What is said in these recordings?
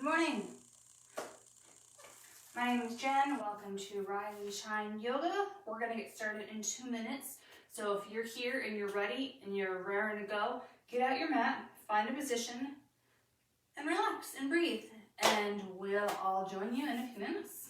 morning. My name is Jen. Welcome to Rise and Shine Yoga. We're going to get started in 2 minutes. So if you're here and you're ready and you're raring to go, get out your mat, find a position, and relax and breathe. And we'll all join you in a few minutes.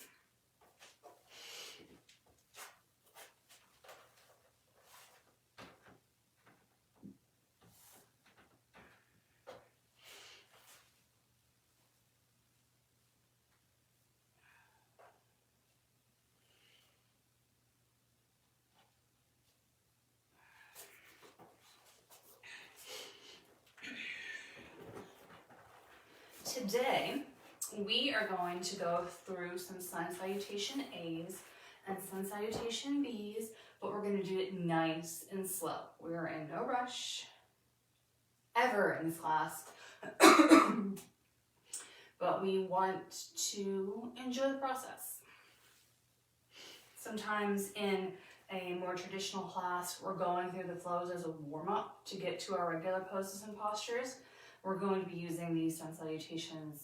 Today, we are going to go through some sun salutation A's and sun salutation B's, but we're going to do it nice and slow. We're in no rush ever in this class, but we want to enjoy the process. Sometimes in a more traditional class, we're going through the flows as a warm-up to get to our regular poses and postures. We're going to be using these sun salutations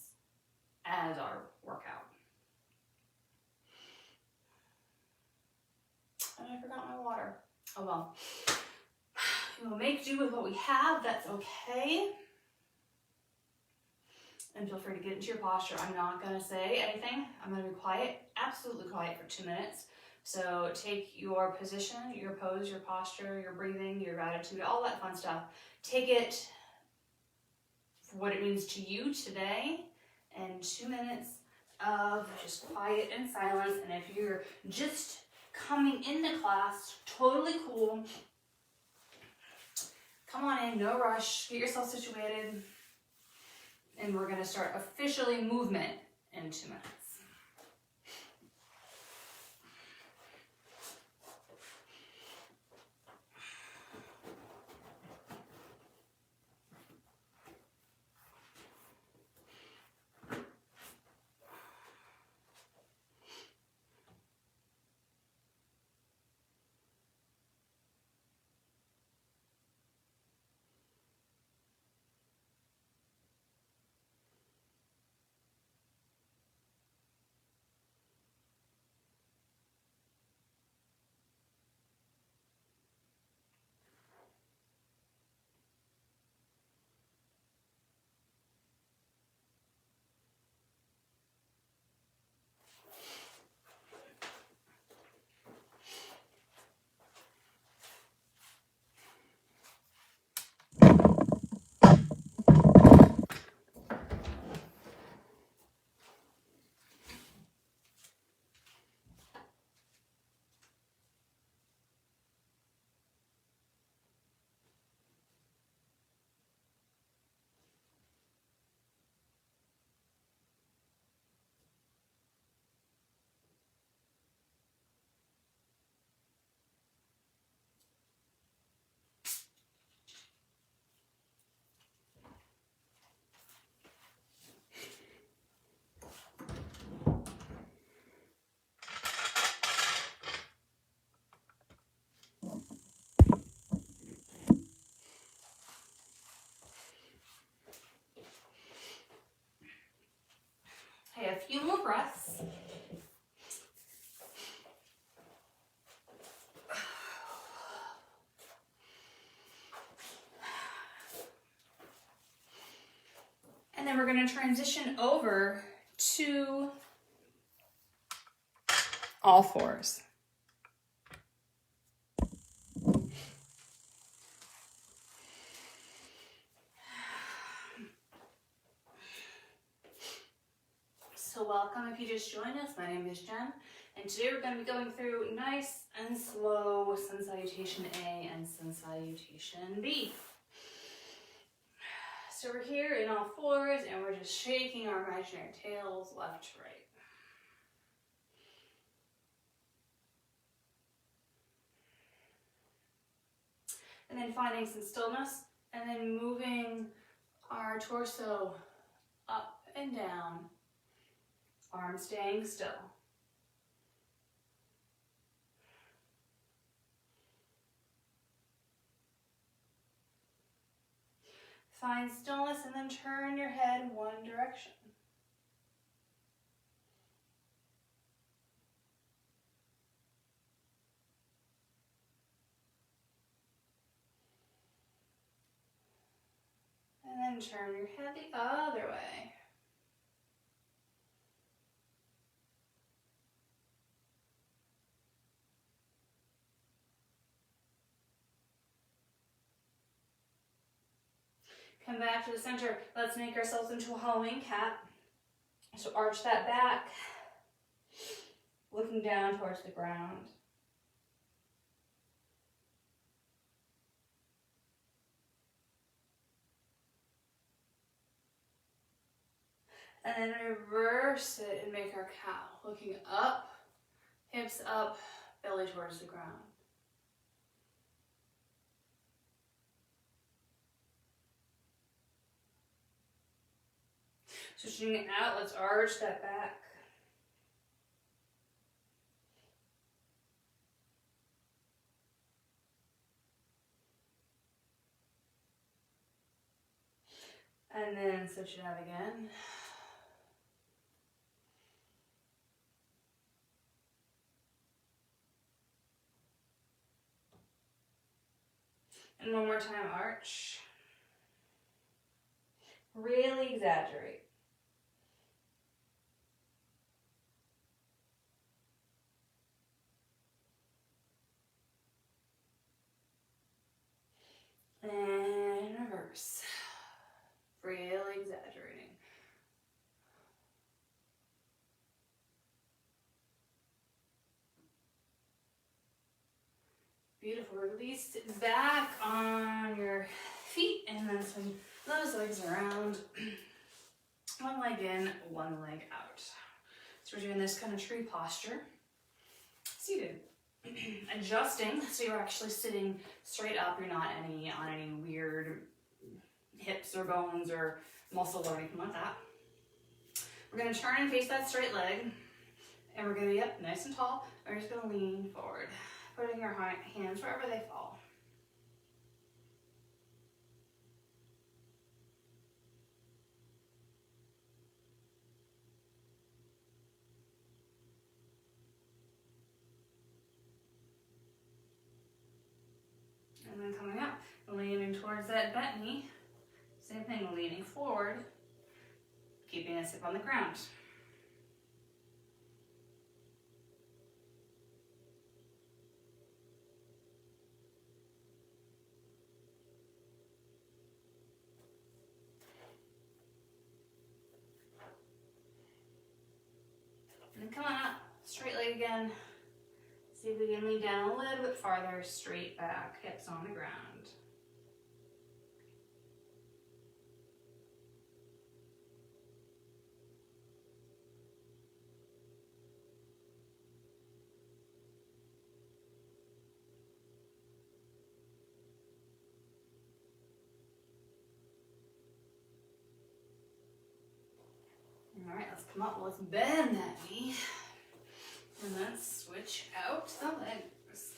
as our workout. And I forgot my water. Oh well. We will make do with what we have. That's okay. And feel free to get into your posture. I'm not going to say anything. I'm going to be quiet, absolutely quiet for 2 minutes. So take your position, your pose, your posture, your breathing, your attitude, all that fun stuff. Take it for what it means to you today, and 2 minutes of just quiet and silence. And if you're just coming into class, totally cool. Come on in, no rush, get yourself situated. And we're gonna start officially movement in 2 minutes. Okay, a few more breaths. And then we're going to transition over to all fours. So welcome if you just joined us. My name is Jen, and today we're going to be going through nice and slow sun salutation A and sun salutation B. So we're here in all fours, and we're just shaking our imaginary tails left to right. And then finding some stillness, and then moving our torso up and down, arms staying still. Find stillness and then turn your head one direction. and turn your head the other way. Come back to the center. Let's make ourselves into a Halloween cat. So arch that back, looking down towards the ground. And then reverse it and make our cow, looking up, hips up, belly towards the ground. Switching it out, let's arch that back. And then switch it out again. And one more time, arch. Really exaggerate. And reverse. Really exaggerating. Beautiful. Release it back on your feet and then swing those legs around. One leg in, one leg out. So we're doing this kind of tree posture. Seated. Adjusting, so you're actually sitting straight up. You're not on any weird hips or bones or muscle or anything like that. We're going to turn and face that straight leg. And we're going to be up nice and tall. We're just going to lean forward, putting your hands wherever they fall. And then coming up, leaning towards that bent knee. Same thing, leaning forward, keeping a hip on the ground. And then come on up, straight leg again. See if we can lean down a little bit farther, straight back, hips on the ground. All right, let's come up, let's bend that knee. And then switch out the legs.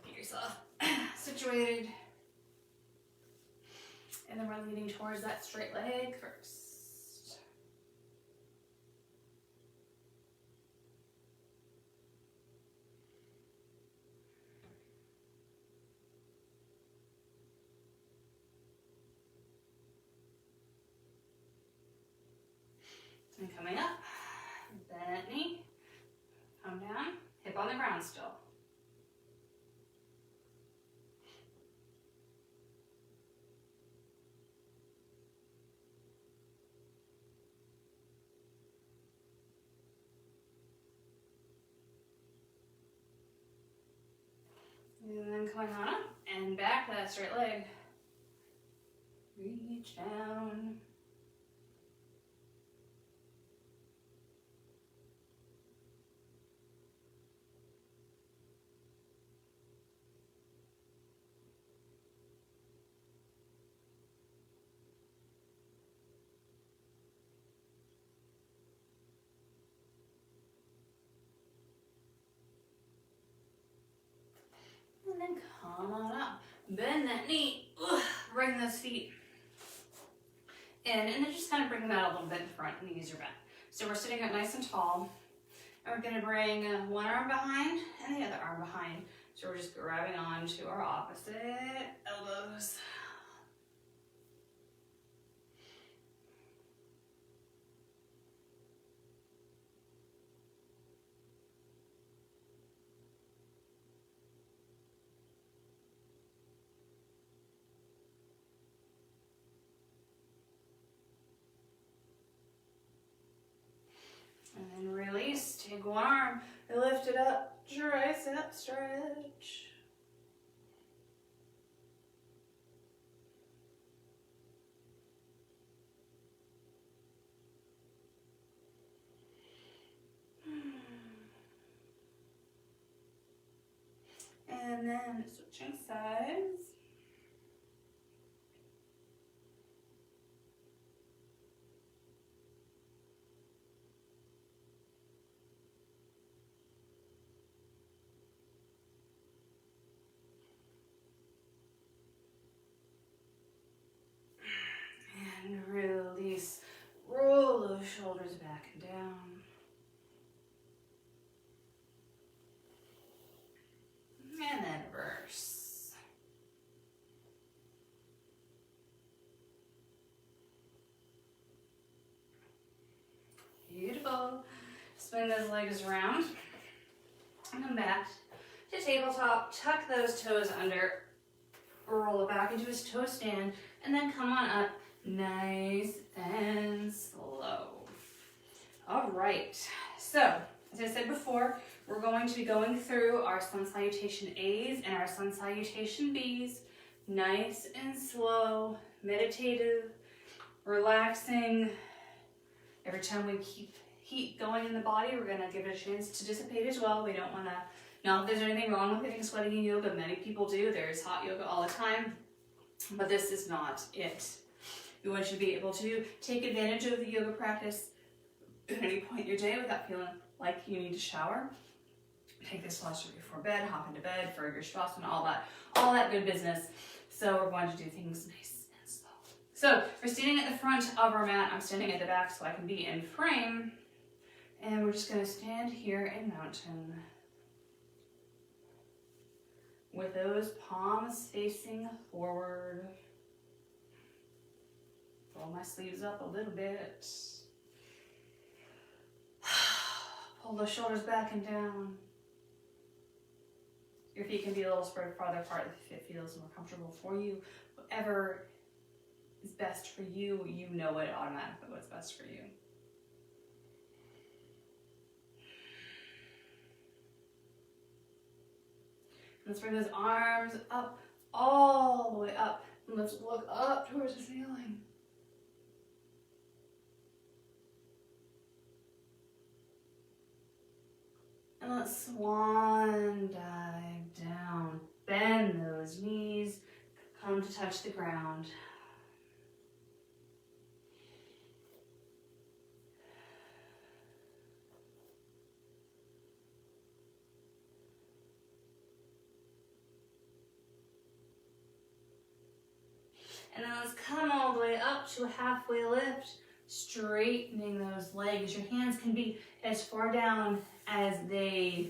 Get yourself situated. And then we're leaning towards that straight leg first. And coming up, bent knee, come down, hip on the ground still. And then coming on up and back to that straight leg. Reach down. And then come on up. Bend that knee. Bring those feet in. And then just kind of bring them out a little bit in front. Knees are bent. So we're sitting up nice and tall. And we're going to bring one arm behind and the other arm behind. So we're just grabbing on to our opposite elbows. lift it up, tricep stretch. And then switching sides. And release. Roll those shoulders back and down. And then reverse. Beautiful. Swing those legs around. And come back to tabletop. Tuck those toes under. Roll it back into a toe stand. And then come on up. Nice and slow. All right. So, as I said before, we're going to be going through our sun salutation A's and our sun salutation B's. Nice and slow, meditative, relaxing. Every time we keep heat going in the body, we're going to give it a chance to dissipate as well. We don't want to, not that there's anything wrong with getting sweaty in yoga. Many people do. There's hot yoga all the time. But this is not it. We want you to be able to take advantage of the yoga practice at any point in your day without feeling like you need to shower. Take this posture before bed, hop into bed for your shavasana, all that good business. So we're going to do things nice and slow. So we're standing at the front of our mat. I'm standing at the back so I can be in frame. And we're just going to stand here in mountain with those palms facing forward. Roll my sleeves up a little bit. Pull the shoulders back and down. Your feet can be a little spread farther apart if it feels more comfortable for you. Whatever is best for you, you know it automatically what's best for you. Let's bring those arms up, all the way up. And let's look up towards the ceiling. And let's swan dive down. Bend those knees. Come to touch the ground. And then let's come all the way up to a halfway lift, straightening those legs. Your hands can be as far down as they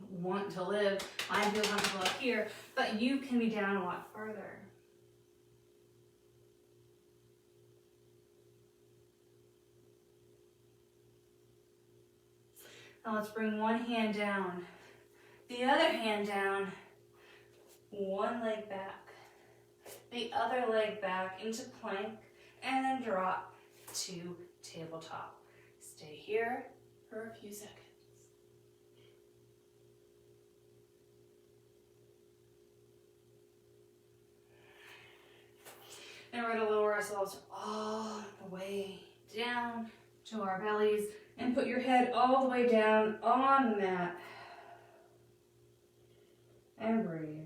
want to live. I feel comfortable up here, but you can be down a lot farther. Now let's bring one hand down, the other hand down, one leg back. The other leg back into plank, and then drop to tabletop. Stay here for a few seconds. And we're going to lower ourselves all the way down to our bellies, and put your head all the way down on the mat. And breathe.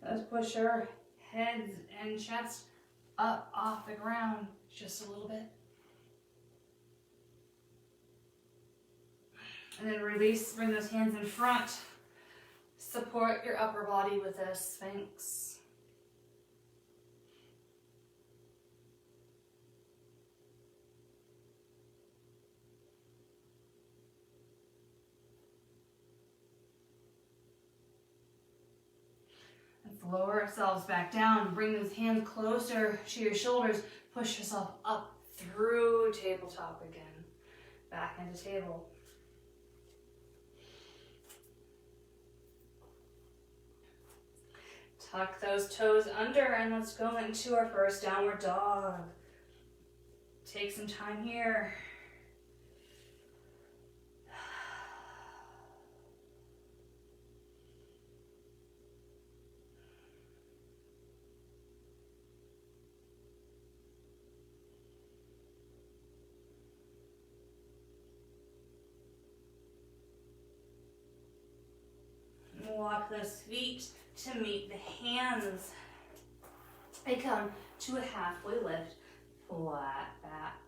Let's push our heads and chest up off the ground just a little bit. And then release, bring those hands in front. Support your upper body with a sphinx. Lower ourselves back down. Bring those hands closer to your shoulders. Push yourself up through tabletop again. Back into table. Tuck those toes under and let's go into our first downward dog. Take some time here. Walk those feet to meet the hands. They come to a halfway lift, flat back.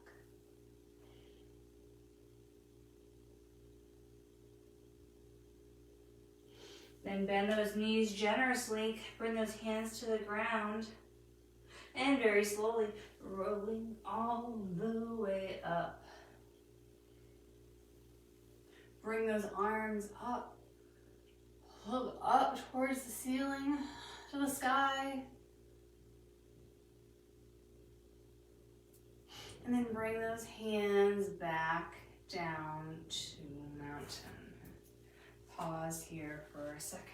Then bend those knees generously, bring those hands to the ground, and very slowly rolling all the way up. Bring those arms up. Look up towards the ceiling, to the sky. And then bring those hands back down to mountain. Pause here for a second.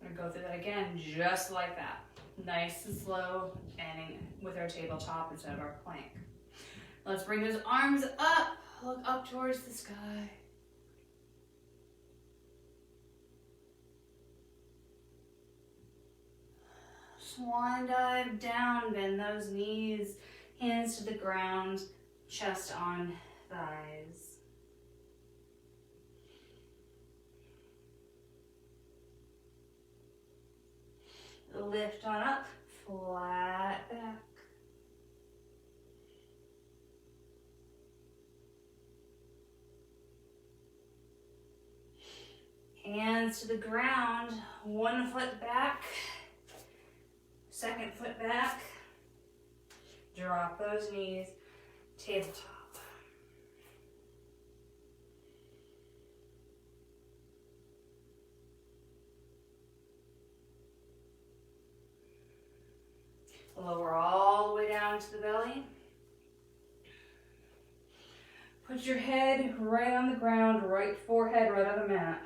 I'm gonna go through that again, just like that. Nice and slow, ending with our tabletop instead of our plank. Let's bring those arms up. Look up towards the sky. Swan dive down, bend those knees, hands to the ground, chest on thighs. Lift on up, flat back. Hands to the ground, one foot back, second foot back. Drop those knees, tabletop. Lower all the way down to the belly. Put your head right on the ground, right forehead right on the mat.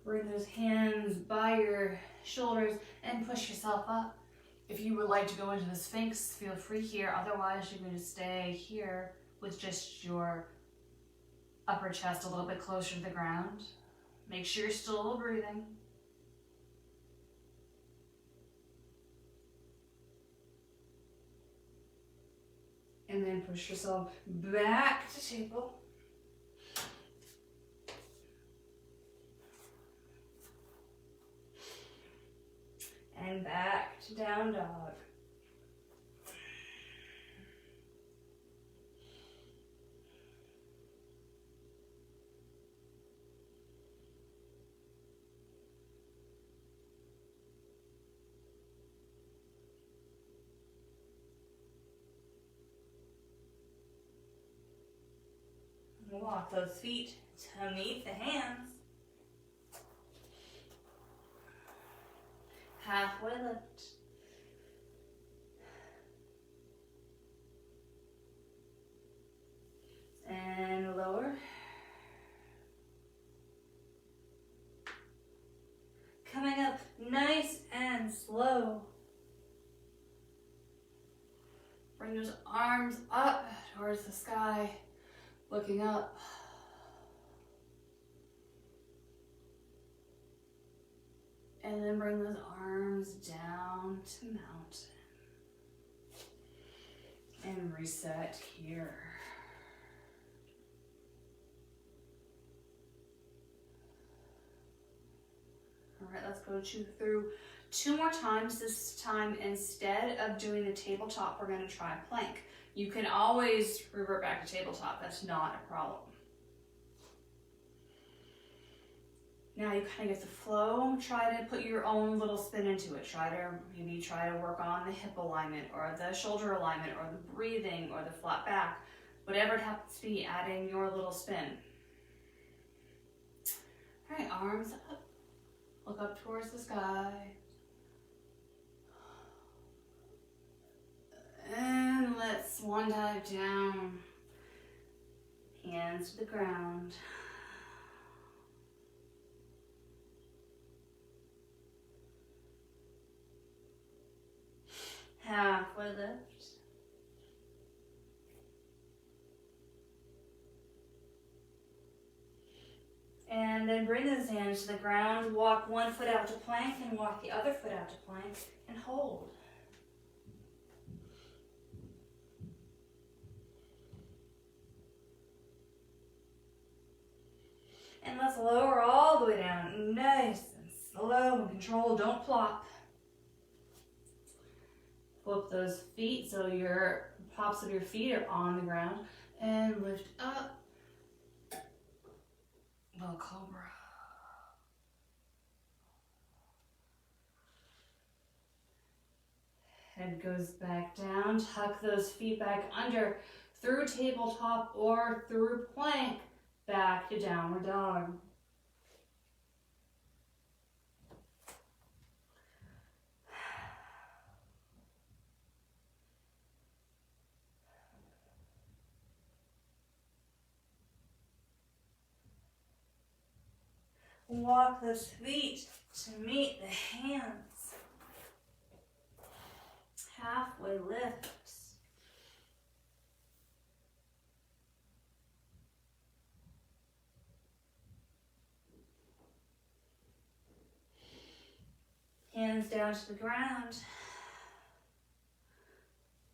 Bring those hands by your shoulders and push yourself up. If you would like to go into the Sphinx, feel free here. Otherwise, you're going to stay here with just your upper chest a little bit closer to the ground. Make sure you're still breathing. And then push yourself back to table. And back to down dog. Walk those feet to meet the hands. Halfway lift. And lower. Coming up nice and slow. Bring those arms up towards the sky, looking up. And then bring those arms down to mountain. And reset here. All right, let's go through two more times. This time, instead of doing the tabletop, we're going to try plank. You can always revert back to tabletop. That's not a problem. Now you kind of get the flow. Try to put your own little spin into it. Maybe try to work on the hip alignment or the shoulder alignment or the breathing or the flat back. Whatever it happens to be, adding your little spin. All right, arms up. Look up towards the sky. And let's swan dive down. Hands to the ground. Halfway lift. And then bring those hands to the ground. Walk one foot out to plank and walk the other foot out to plank and hold. And let's lower all the way down. Nice and slow and controlled. Don't plop. Flip those feet so your tops of your feet are on the ground. And lift up. Little cobra. Head goes back down. Tuck those feet back under through tabletop or through plank. Back to downward dog. Walk those feet to meet the hands. Halfway lifts. Hands down to the ground.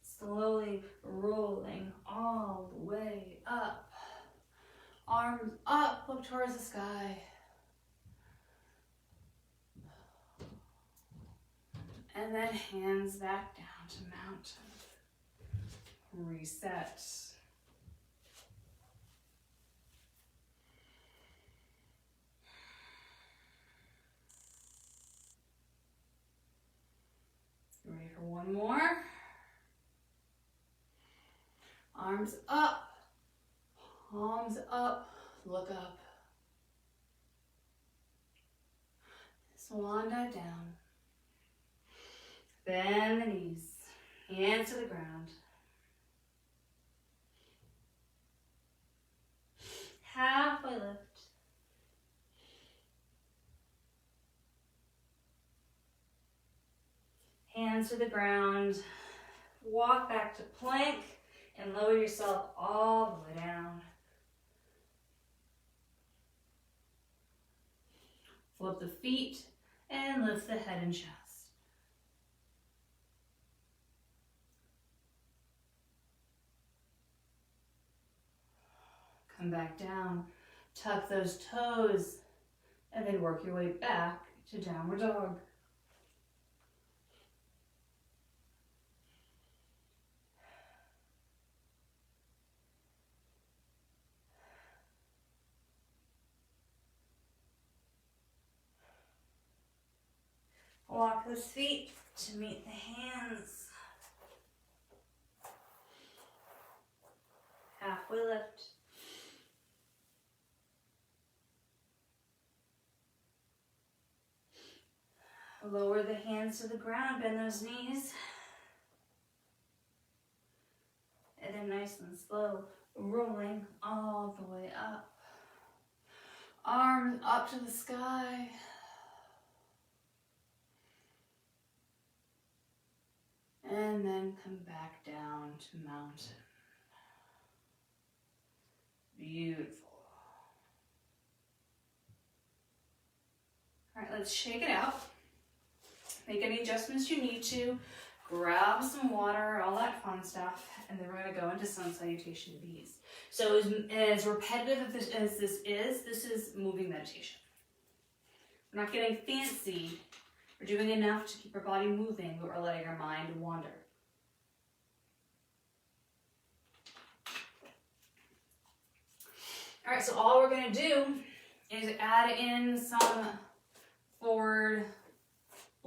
Slowly rolling all the way up. Arms up, look towards the sky. And then hands back down to mountain. Reset. Ready for one more? Arms up, palms up, look up. Swan dive down. Bend the knees, hands to the ground. Halfway lift. Hands to the ground. Walk back to plank and lower yourself all the way down. Flip the feet and lift the head and chest. Come back down, tuck those toes, and then work your way back to downward dog. Walk those feet to meet the hands. Halfway lift. Lower the hands to the ground, bend those knees. And then nice and slow, rolling all the way up. Arms up to the sky. And then come back down to mountain. Beautiful. All right, let's shake it out. Make any adjustments you need to. Grab some water, all that fun stuff, and then we're going to go into sun salutation bees. So as repetitive as this is moving meditation. We're not getting fancy. We're doing enough to keep our body moving, but we're letting our mind wander. All right, so all we're going to do is add in some forward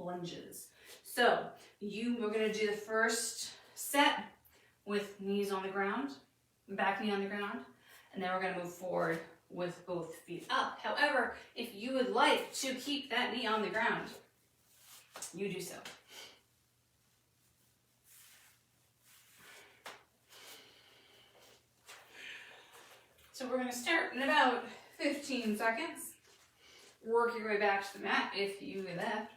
lunges. So we're going to do the first set with knees on the ground. back knee on the ground, and then we're going to move forward with both feet up. However, if you would like to keep that knee on the ground, you do so. So we're going to start in about 15 seconds. Work your way back to the mat if you left.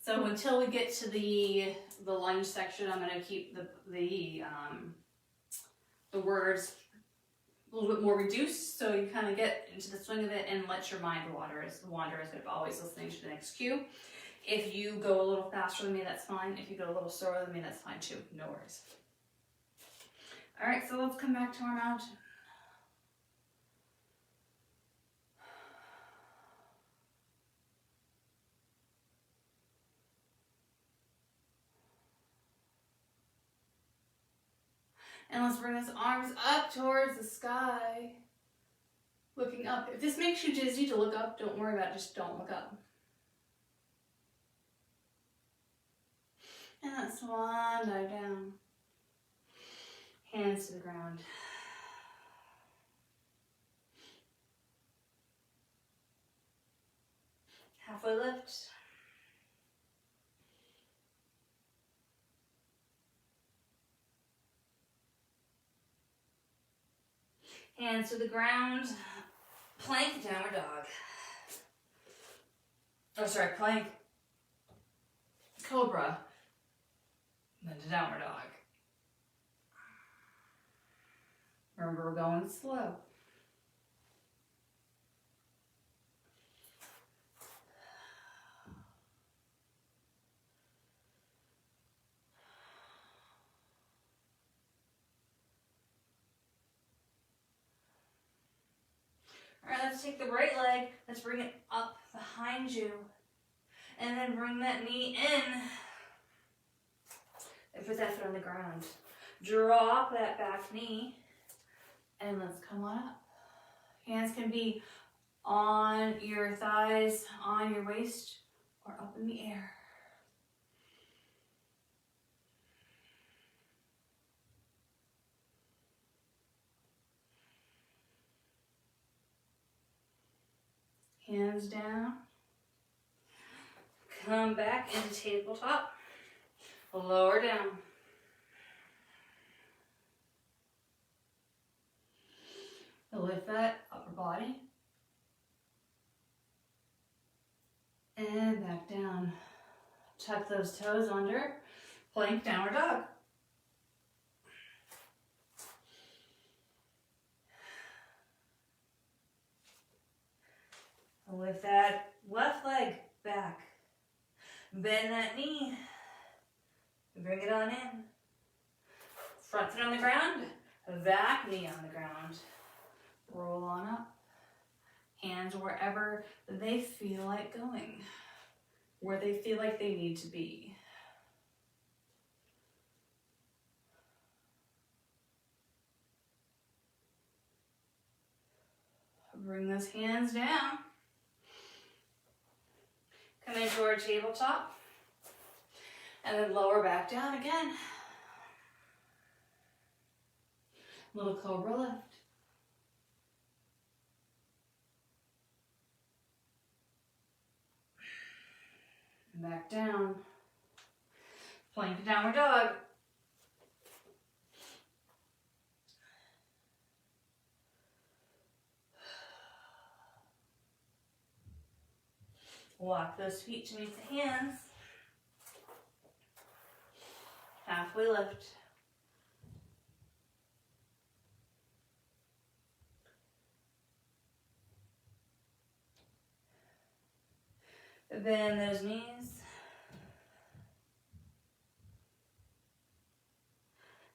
So until we get to the lunge section, I'm going to keep the words a little bit more reduced, so you kind of get into the swing of it and let your mind wander instead of always listening to the next cue. If you go a little faster than me, that's fine. If you go a little slower than me, that's fine too. No worries. All right, so let's come back to our mountain. And let's bring those arms up towards the sky. Looking up. If this makes you dizzy to look up, don't worry about it. Just don't look up. And let's swan dive down. Hands to the ground. Halfway lift. Hands to the ground. Plank, downward dog. Oh, sorry, plank, cobra, and then to downward dog. Remember, we're going slow. All right, let's take the right leg. Let's bring it up behind you. And then bring that knee in. And put that foot on the ground. Drop that back knee. And let's come on up. Hands can be on your thighs, on your waist, or up in the air. Hands down. Come back into tabletop. Lower down. Lift that upper body. And back down. Tuck those toes under. Plank, downward dog. Lift that left leg back. Bend that knee. Bring it on in. Front foot on the ground. Back knee on the ground. Roll on up. Hands wherever they feel like going. Where they feel like they need to be. Bring those hands down. Come into our tabletop. And then lower back down again. Little cobra lift. And back down. Plank, downward dog. Walk those feet to meet the hands. Halfway lift. Bend those knees.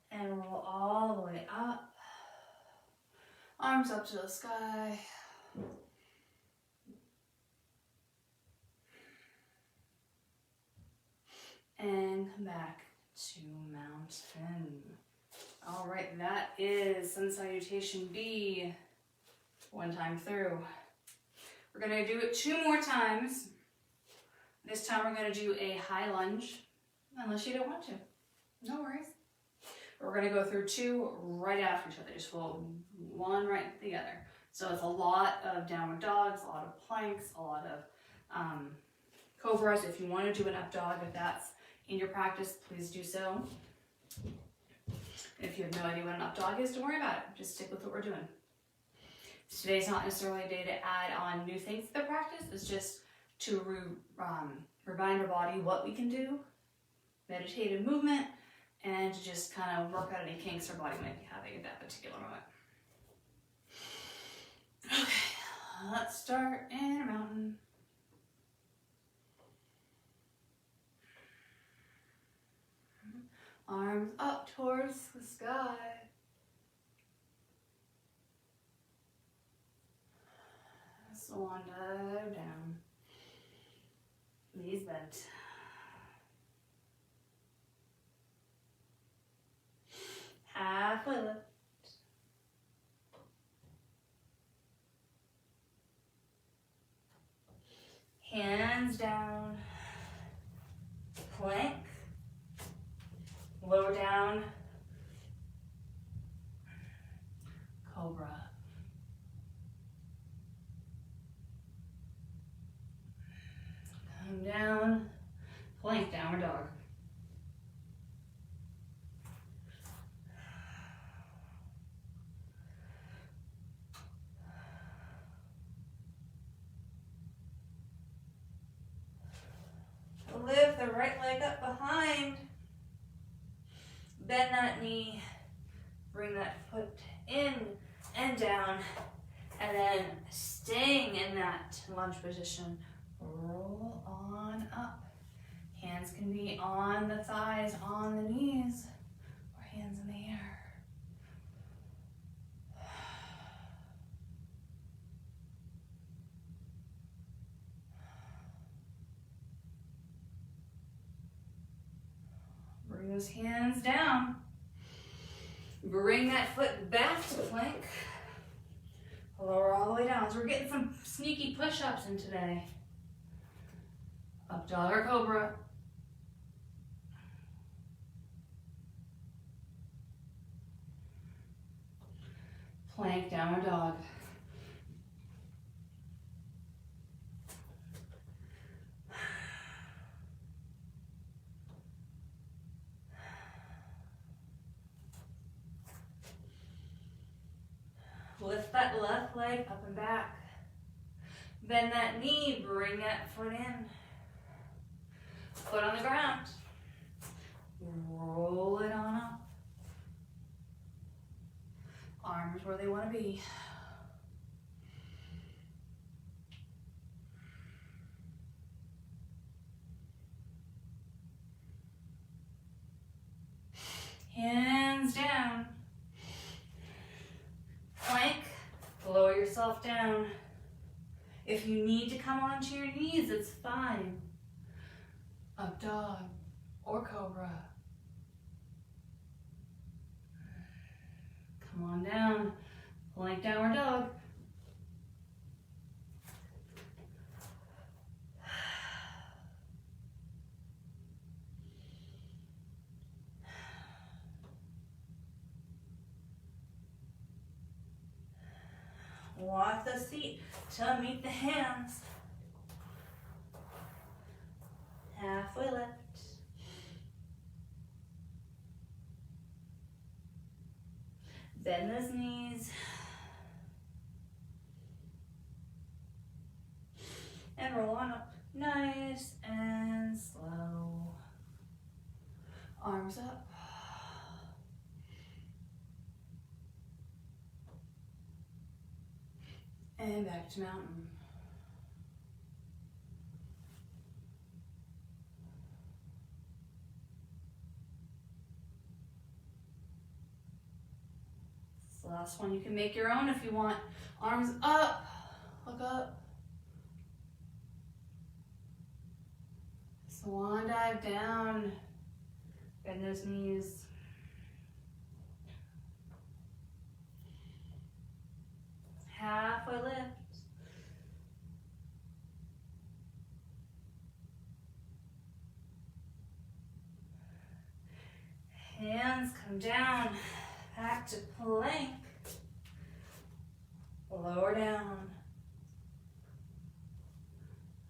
And roll all the way up. Arms up to the sky. And come back to mountain. All right, that is Sun Salutation B. One time through. We're gonna do it 2 more times. This time we're going to do a high lunge, unless you don't want to. No worries. We're going to go through 2 right after each other. Just fold 1 right together. So it's a lot of downward dogs, a lot of planks, a lot of cobras. If you want to do an up dog, if that's in your practice, please do so. If you have no idea what an up dog is, don't worry about it. Just stick with what we're doing. Today's not necessarily a day to add on new things to the practice. It's just to remind our body what we can do, meditative movement, and to just kind of work out any kinks our body might be having at that particular moment. Okay, let's start in a mountain. Arms up towards the sky. Swan dive down. Knees bent. Halfway lift. Hands down. Plank. Lower down. Cobra. Come down. Plank, downward dog. Lift the right leg up behind. Bend that knee. Bring that foot in and down. And then staying in that lunge position. Roll on up. Hands can be on the thighs, on the knees, or hands in the air. Bring those hands down. Bring that foot back to plank. Lower all the way down. So we're getting some sneaky push-ups in today. Up dog or cobra. Plank, downward dog. Lift that left leg up and back. Bend that knee, bring that foot in. Foot on the ground. Roll it on up. Arms where they want to be. Hands down. Plank. Lower yourself down. If you need to come onto your knees, it's fine. Up dog or cobra. Come on down. Plank, downward dog. Walk the feet to meet the hands. Halfway lift. Bend those knees. And roll on up. Nice and slow. Arms up. And back to mountain. This is the last one. You can make your own if you want. Arms up, look up. Swan dive down. Bend those knees. Halfway lift. Hands come down, back to plank. Lower down.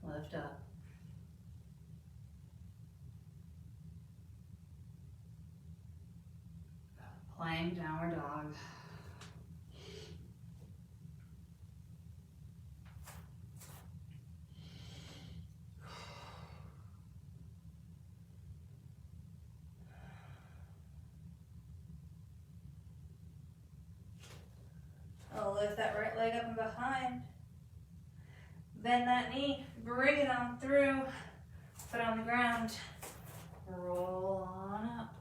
Lift up. Plank, downward dog. I'll lift that right leg up and behind. Bend that knee, bring it on through, foot on the ground, roll on up.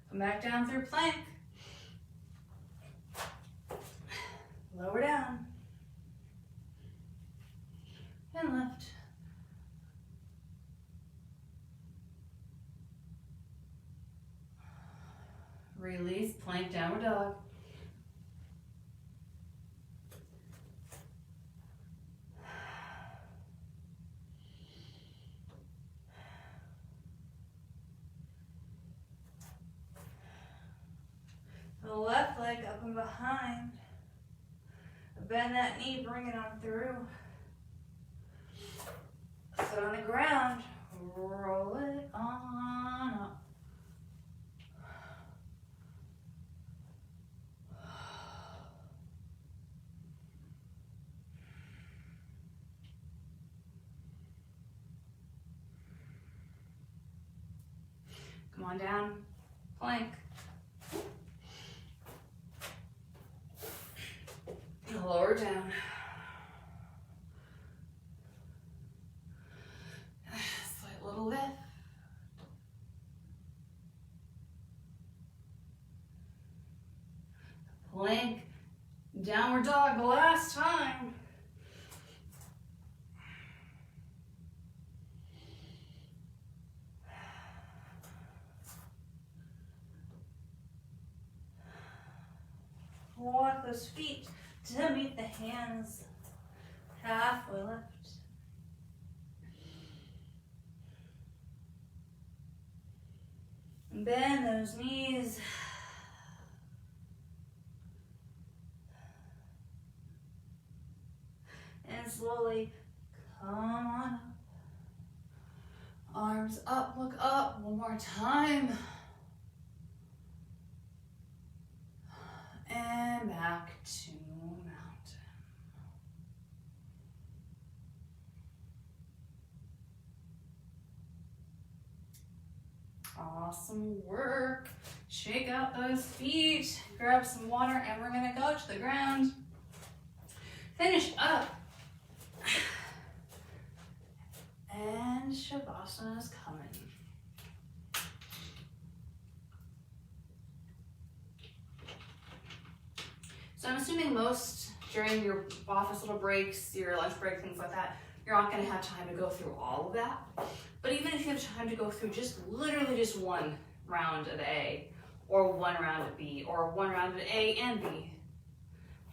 Come back down through plank. Lower down. And lift. Release, plank, downward dog. The left leg up and behind. Bend that knee, bring it on through. Foot on the ground, roll it on up. Come on down, plank. Lower down. Slight little lift. Plank, downward dog the last time. Walk those feet to meet the hands, halfway lift. Bend those knees. And slowly come on up. Arms up, look up, one more time. And back to mountain. Awesome work. Shake out those feet, grab some water, and we're gonna go to the ground. Finish up. And Shavasana is coming. So I'm assuming most during your office little breaks, your lunch break, things like that, you're not gonna have time to go through all of that. But even if you have time to go through literally just one round of A, or one round of B, or one round of A and B,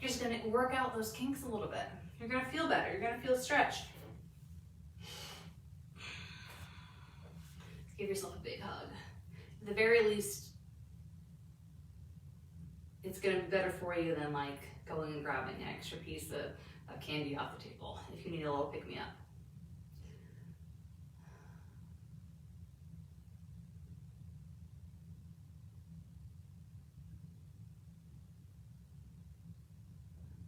you're just gonna work out those kinks a little bit. You're gonna feel better, you're gonna feel stretched. Give yourself a big hug. At the very least, it's gonna be better for you than like going and grabbing an extra piece of candy off the table if you need a little pick-me-up.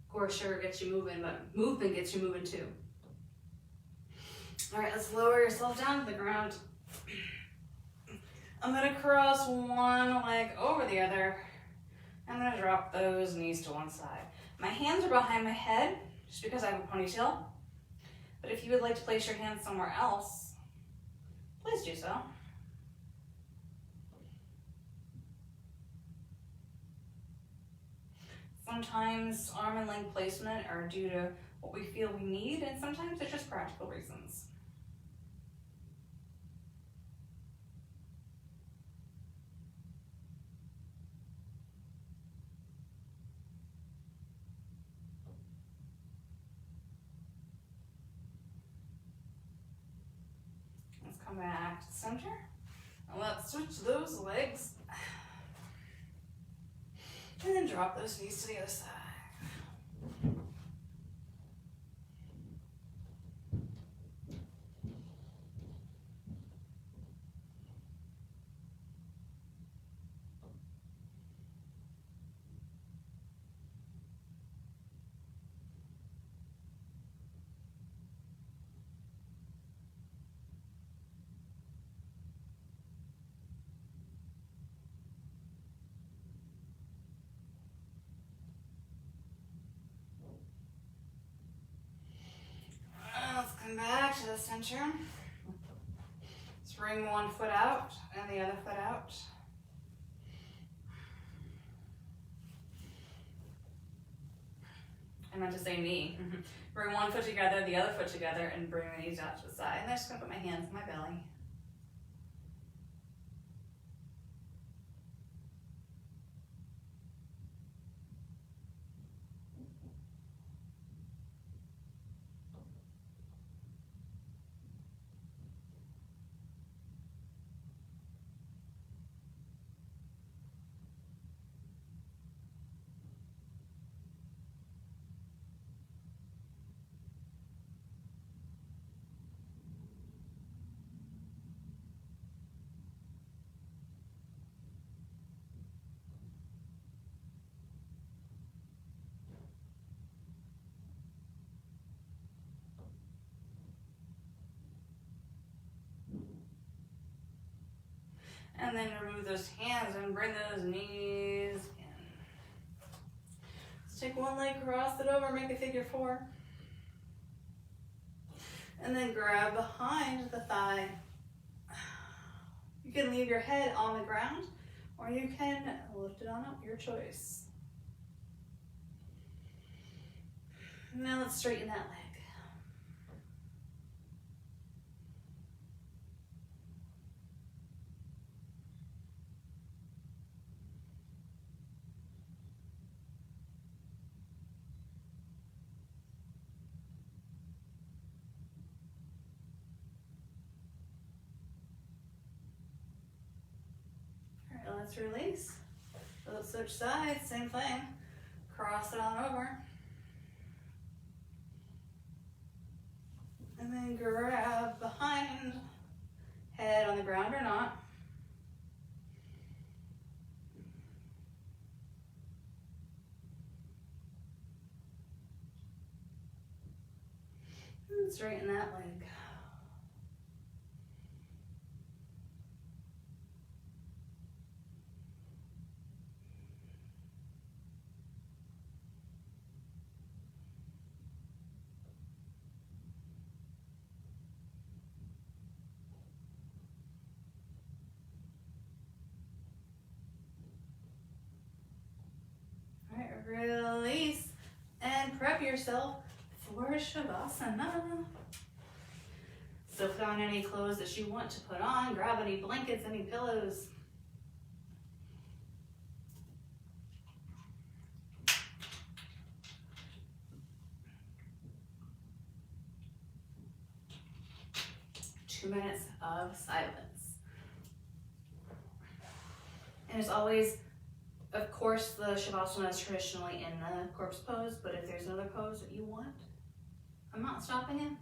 Of course, sugar gets you moving, but movement gets you moving too. All right, let's lower yourself down to the ground. I'm gonna cross one leg over the other. I'm gonna drop those knees to one side. My hands are behind my head, just because I have a ponytail. But if you would like to place your hands somewhere else, please do so. Sometimes arm and leg placement are due to what we feel we need, and sometimes it's just practical reasons. Come back to center. And let's switch those legs. And then drop those knees to the other side. Let's come back to the center. Let's bring one foot out and the other foot out. I meant to say knee. Bring one foot together, the other foot together, and bring the knees out to the side. And I'm just gonna put my hands on my belly. And then remove those hands and bring those knees in. Let's take one leg, cross it over, make a figure four. And then grab behind the thigh. You can leave your head on the ground, or you can lift it on up, your choice. Now let's straighten that leg. Let's release. Let's switch sides, same thing. Cross it on over. And then grab behind, head on the ground or not. And straighten that leg. Release and prep yourself for Shavasana. So put on any clothes that you want to put on. Grab any blankets, any pillows. Two minutes of silence. And as always, of course, the Shavasana is traditionally in the corpse pose, but if there's another pose that you want, I'm not stopping you.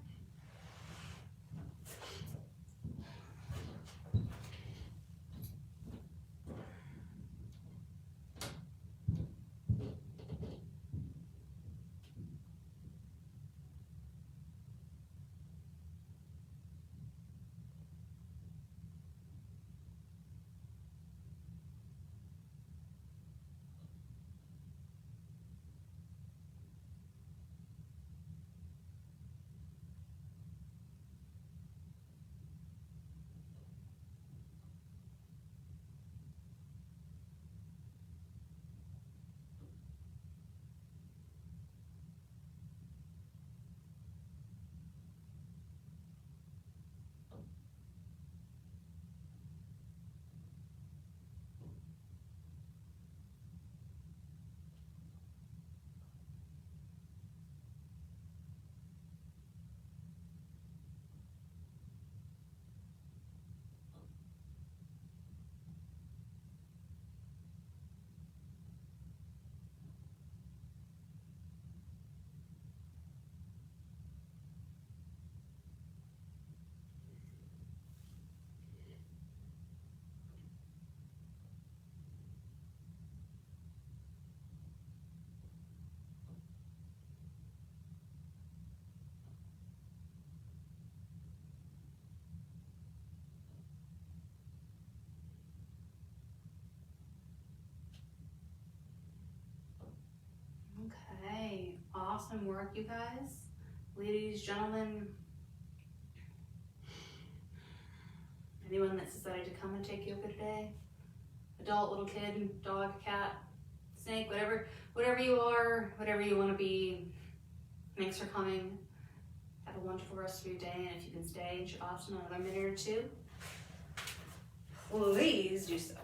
often work, you guys. Ladies, gentlemen, anyone that's decided to come and take yoga today, adult, little kid, dog, cat, snake, whatever you are, whatever you want to be, thanks for coming. Have a wonderful rest of your day, and if you can stay in Shavasana another minute or two, please do so.